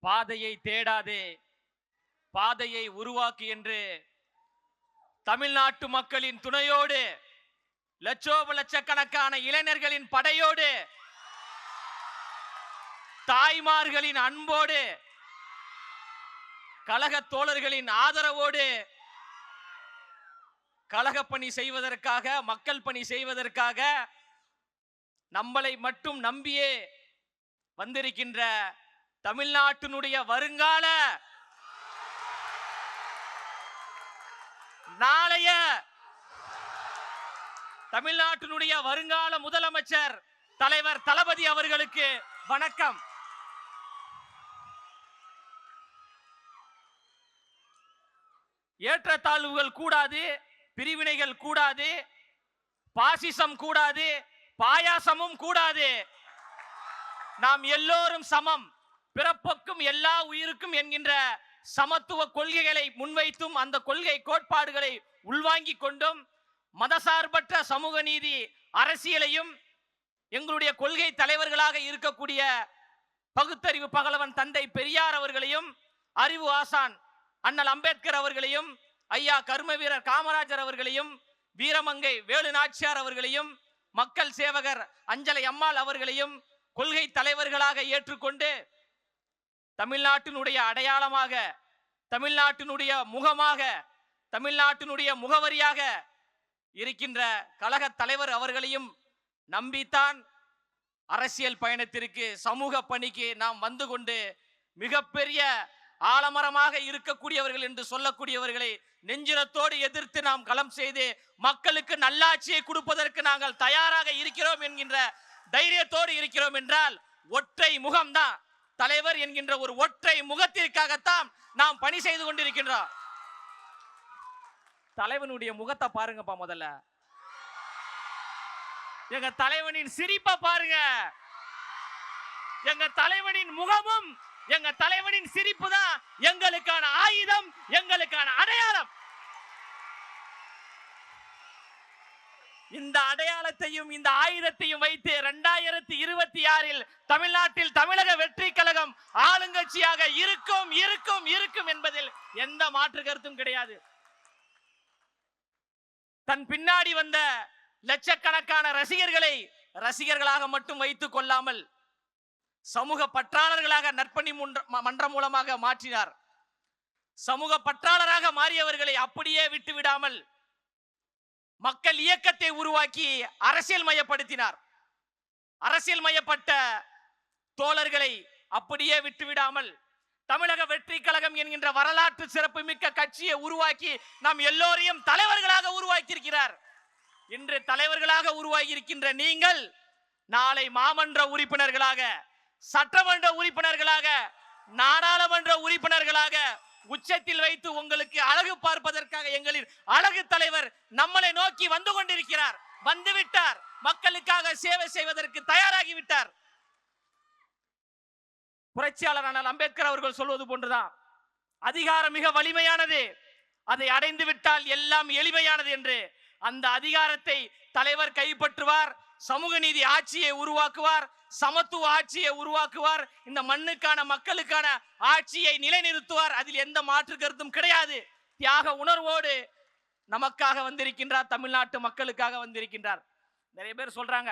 பாதையை தேடாதே, பாதையை உருவாக்கு என்று தமிழ்நாட்டு மக்களின் துணையோடு, லட்சக்கணக்கான இளைஞர்களின் படையோடு, தாய்மார்களின் அன்போடு, கழக தோழர்களின் ஆதரவோடு கழக பணி செய்வதற்காக, மக்கள் பணி செய்வதற்காக நம்மளை மட்டும் நம்பியே வந்திருக்கின்ற தமிழ்நாட்டினுடைய வருங்கால நாளைய தமிழ்நாட்டினுடைய வருங்கால முதலமைச்சர் தலைவர் தளபதி அவர்களுக்கு வணக்கம். ஏற்றத்தாழ்வுகள் கூடாது, பிரிவினைகள் கூடாது, பாசிசம் கூடாது, பாயாசமும் கூடாது. நாம் எல்லோரும் சமம், பிறப்புக்கும் எல்லா உயிருக்கும் என்கின்ற சமத்துவ கொள்கைகளை முன்வைத்தும் அந்த கொள்கை கோட்பாடுகளை உள்வாங்கிக் கொண்டும் மதசார்பற்ற சமூக நீதி அரசியலையும் எங்களுடைய கொள்கை தலைவர்களாக இருக்கக்கூடிய பகுத்தறிவு பகலவன் தந்தை பெரியார் அவர்களையும், அறிவு ஆசான் அண்ணல் அம்பேத்கர் அவர்களையும், ஐயா கர்ம வீரர் காமராஜர் அவர்களையும், வீரமங்கை வேலு நாச்சியார் அவர்களையும், மக்கள் சேவகர் அஞ்சலை அம்மாள் அவர்களையும் கொள்கை தலைவர்களாக ஏற்றுக்கொண்டு தமிழ்நாட்டினுடைய அடையாளமாக, தமிழ்நாட்டினுடைய முகமாக, தமிழ்நாட்டினுடைய முகவரியாக இருக்கின்ற கழக தலைவர் அவர்களையும் நம்பித்தான் அரசியல் பயணத்திற்கு, சமூக பணிக்கு நாம் வந்து கொண்டு மிகப்பெரிய ஆலமரமாக இருக்கக்கூடியவர்கள் என்று சொல்லக்கூடியவர்களை நெஞ்சிரத்தோடு எதிர்த்து நாம் களம் செய்து மக்களுக்கு நல்லாட்சியை கொடுப்பதற்கு நாங்கள் தயாராக இருக்கிறோம் என்கின்ற தைரியத்தோடு இருக்கிறோம் என்றால், ஒற்றை முகம்தான் தலைவர் என்கின்ற ஒரு ஒற்றை முகத்திற்காகத்தான் நாம் பணி செய்து கொண்டிருக்கின்றோம். தலைவனுடைய முகத்தை பாருங்கப்பா, முதல்ல எங்க தலைவனின் சிரிப்பை பாருங்க. எங்க தலைவனின் முகமும் எங்க தலைவனின் சிரிப்பு தான் எங்களுக்கான ஆயுதம், எங்களுக்கான அடையாளம். இந்த அடையாளத்தையும் இந்த ஆயுதத்தையும் வைத்து 2026 தமிழ்நாட்டில் தமிழக வெற்றி கழகம் ஆளுங்கட்சியாக இருக்கும் இருக்கும் இருக்கும் என்பதில் எந்த மாற்று கருத்தும் கிடையாது. தன் பின்னாடி வந்த லட்சக்கணக்கான ரசிகர்களை ரசிகர்களாக மட்டும் வைத்துக் கொள்ளாமல் சமூக பற்றாளர்களாக நற்பணி மன்றம் மூலமாக மாற்றினார். சமூக பற்றாளராக மாறியவர்களை அப்படியே விட்டு விடாமல் மக்கள் இயக்கத்தை உருவாக்கி அரசியல் மயப்படுத்தினார். அரசியல் மயப்பட்ட தோழர்களை அப்படியே விட்டுவிடாமல் தமிழக வெற்றி கழகம் என்கின்ற வரலாற்று சிறப்பு மிக்க கட்சியை உருவாக்கி நாம் எல்லோரையும் தலைவர்களாக உருவாக்கி இருக்கிறார். இன்று தலைவர்களாக உருவாகி இருக்கின்ற நீங்கள் நாளை மாமன்ற உறுப்பினர்களாக, சட்டமன்ற உறுப்பினர்களாக, நாடாளுமன்ற உறுப்பினர்களாக உச்சத்தில் வைத்து உங்களுக்கு அழகு பார்ப்பதற்காக எங்களின் அழகு தலைவர் நம்மளை நோக்கி வந்து கொண்டிருக்கிறார். வந்துவிட்டார். மக்களுக்காக சேவை செய்வதற்கு தயாராகிவிட்டார். புரட்சியாளர் அண்ணல் அம்பேத்கர் அவர்கள் சொல்வது போன்றுதான், அதிகாரம் மிக வலிமையானது, அதை அடைந்து விட்டால் எல்லாம் எளிமையானது என்று. அந்த அதிகாரத்தை தலைவர் கைப்பற்றுவார், சமூக நீதி ஆட்சியை உருவாக்குவார், சமத்துவ ஆட்சியை உருவாக்குவார், இந்த மண்ணுக்கான மக்களுக்கான ஆட்சியை நிலைநிறுத்துவார். அதில் எந்த மாற்று கருத்தும் கிடையாது. தியாக உணர்வோடு நமக்காக வந்திருக்கின்றார், தமிழ்நாட்டு மக்களுக்காக வந்திருக்கின்றார். நிறைய பேர் சொல்றாங்க,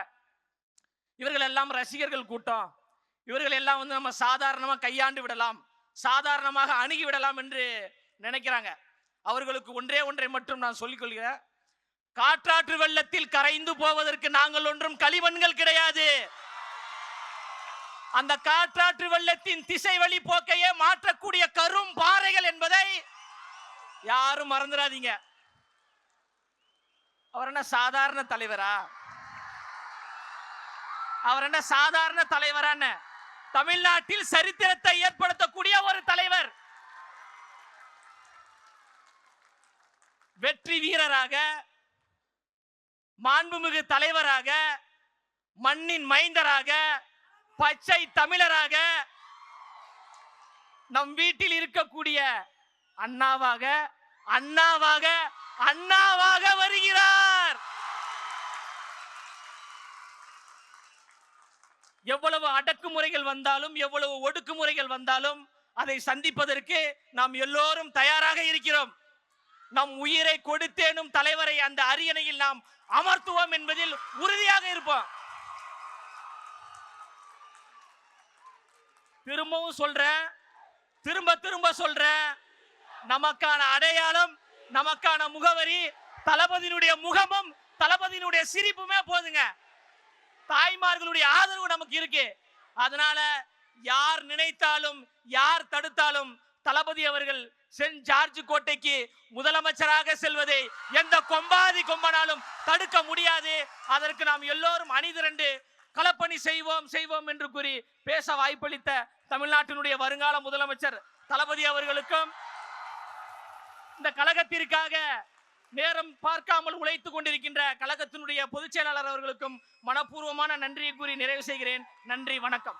இவர்கள் எல்லாம் ரசிகர்கள் கூட்டம், இவர்கள் எல்லாம் நம்ம சாதாரணமாக கையாண்டு விடலாம், சாதாரணமாக அணுகி விடலாம் என்று நினைக்கிறாங்க. அவர்களுக்கு ஒன்றை மட்டும் நான் சொல்லிக் கொள்கிறேன். காற்றாற்று வெள்ளத்தில் கரைந்து போவதற்கு நாங்கள் ஒன்றும் களிமண்கள் கிடையாது. அந்த காற்றாற்று வெள்ளத்தின் திசை வழி போக்கையே மாற்றக்கூடிய கரும் பாறைகள் என்பதை யாரும் மறந்துடாதீங்க. அவர் என்ன சாதாரண தலைவரா? அவர் என்ன சாதாரண தலைவரான? தமிழ்நாட்டில் சரித்திரத்தை ஏற்படுத்தக்கூடிய ஒரு தலைவர், வெற்றி வீரராக, மாண்புமிகு தலைவராக, மண்ணின் மைந்தராக, பச்சை தமிழராக, நம் வீட்டில் இருக்கக்கூடிய அண்ணாவாக அண்ணாவாக அண்ணாவாக வருகிறார். எவ்வளவு அடக்குமுறைகள் வந்தாலும், எவ்வளவு ஒடுக்குமுறைகள் வந்தாலும், அதை சந்திப்பதற்கு நாம் எல்லோரும் தயாராக இருக்கிறோம். நம் உயிரை கொடுத்தேனும் தலைவரை அந்த அரியணையில் நாம் அமர்த்துவோம் என்பதில் உறுதியாக இருப்போம். திரும்பவும் சொல்றேன், திரும்ப திரும்ப சொல்றேன், நமக்கான அடையாளம், நமக்கான முகவரி தளபதியினுடைய முகமும் தளபதியினுடைய சிரிப்புமே போதுங்க. தாய்மார்களுடைய ஆதரவு நமக்கு இருக்கு. அதனால யார் நினைத்தாலும் யார் தடுத்தாலும் தளபதி அவர்கள் சென்ட் ஜார்ஜ் கோட்டைக்கு முதலமைச்சராக செல்வதை எந்த கொம்பாதி கொம்பனாலும் தடுக்க முடியாது. அதற்கு நாம் எல்லோரும் அணிதிரண்டு களப்பணி செய்வோம் என்று கூறி பேச வாய்ப்பளித்த தமிழ்நாட்டினுடைய வருங்கால முதலமைச்சர் தளபதி அவர்களுக்கும், இந்த கழகத்திற்காக நேரம் பார்க்காமல் உழைத்துக் கொண்டிருக்கின்ற கழகத்தினுடைய பொதுச் செயலாளர் அவர்களுக்கும் மனப்பூர்வமான நன்றியை கூறி நிறைவு செய்கிறேன். நன்றி, வணக்கம்.